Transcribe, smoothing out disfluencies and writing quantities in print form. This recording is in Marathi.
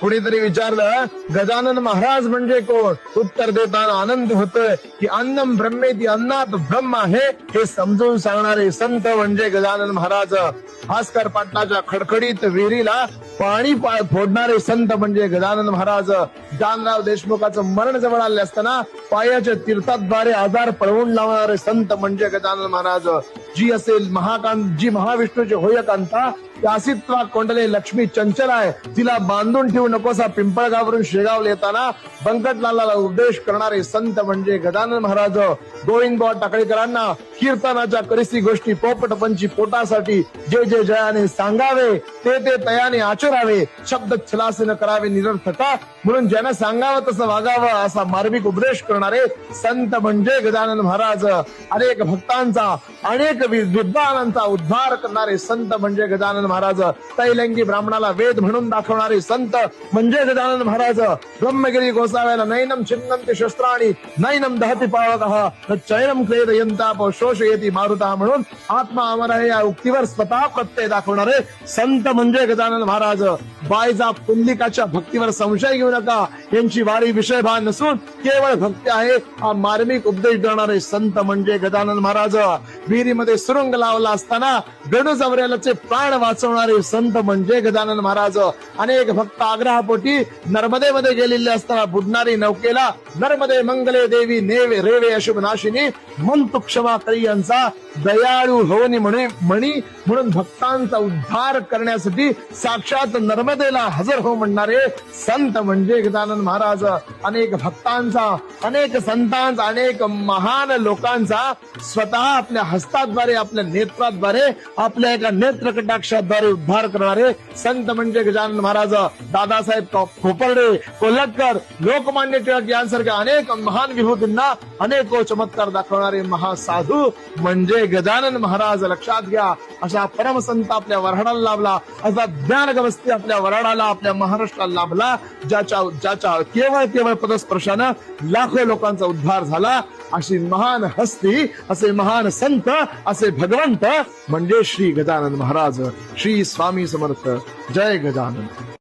कुणीतरी विचारलं गजानन महाराज म्हणजे कोण? उत्तर देताना आनंद होतोय की अन्नम ब्रह्मेती, अन्नात ब्रह्म आहे हे समजून सांगणारे संत म्हणजे गजानन महाराज. भास्कर पाटलाच्या खडखडीत विहिरीला पाणी फोडणारे संत म्हणजे गजानन महाराज. जानराव देशमुखाचं मरण जवळ आले असताना पायाच्या तीर्थाद्वारे आजार पळवून लावणारे संत म्हणजे गजानन महाराज. जी असेल जी महाविष्णूची होय कांता, त्यासित्वा कोंडले लक्ष्मी चंचल आहे, तिला बांधून ठेवू नकोसा पिंपळगावरून शेगावला येताना बंकटलालाला उपदेश करणारे संत म्हणजे गजानन महाराज. गोविंदबुवा टाकळीकरांना कीर्तनाच्या करिसी गोष्टी पोपटपंची पोटासाठी जे जे जयाने सांगावे ते ते तयाने आचरावे, शब्द छलासे न करावे निरर्थका, म्हणून ज्यानं सांगावं तसं वागावं असा मार्मिक उपदेश करणारे संत म्हणजे गजानन महाराज. अनेक भक्तांचा अनेक विद्वानांचा उद्धार करणारे संत म्हणजे गजानन महाराज. तैलंगी ब्राह्मणाला वेद म्हणून दाखवणारे संत म्हणजे गजानन महाराज. ब्रह्मगिरी गोसाव्याला नैनम छिन्नंती शस्त्राणी नैनम दहती पावकः न चैनम क्लेदयंताप शोषयती मारुता, म्हणून आत्मा अमर आहे या उक्तीवर स्वतः प्रत्यय दाखवणारे संत म्हणजे गजानन महाराज. बायजा पुंडलिकाच्या भक्तीवर संशय घेऊ नका, यांची वारी विषयभान नसून केवळ भक्ती आहे हा मार्मिक उपदेश देणारे संत म्हणजे गजानन महाराज. विहिरीमध्ये सुरुंग लावला असताना गणू जवरेलाचे प्राण वाचवणारे संत म्हणजे गजानन महाराज. अनेक भक्त आग्रहापोटी नर्मदेमध्ये गेलेले असताना बुडणारी नौकेला नर्मदे मंगले देवी नेवे रेवे अशुभ नाशिनी म्हणतो क्षमा करी यांचा दयाळू होनी म्हणून भक्तांचा उद्धार करण्यासाठी साक्षात नर्मदेला हजर हो म्हणणारे संत म्हणजे गजानन महाराज. अनेक भक्तांचा, अनेक संतांचा, अनेक महान लोकांचा स्वतः आपल्या हस्ताद्वारे, आपल्या नेत्राद्वारे, आपल्या एका नेत्रकटाक्षाद्वारे उद्धार करणारे संत म्हणजे गजानन महाराज. दादासाहेब खोपर्डे, कोल्हटकर, लोकमान्य टिळक यांसारख्या अनेक महान विभूतींना अनेक चमत्कार दाखवणारे महासाधू म्हणजे गजानन महाराज. लक्षात घ्या, अशा परमसंत आपल्या वऱ्हाडाला लाभला, असा ज्ञानगवस्ती आपल्या वऱ्हाडाला, आपल्या महाराष्ट्राला लाभला, ज्याच्या केवळ पदस्पर्शानं लाखो लोकांचा उद्धार झाला. अशी महान हस्ती, असे महान संत, असे भगवंत म्हणजे श्री गजानन महाराज. श्री स्वामी समर्थ. जय गजानन.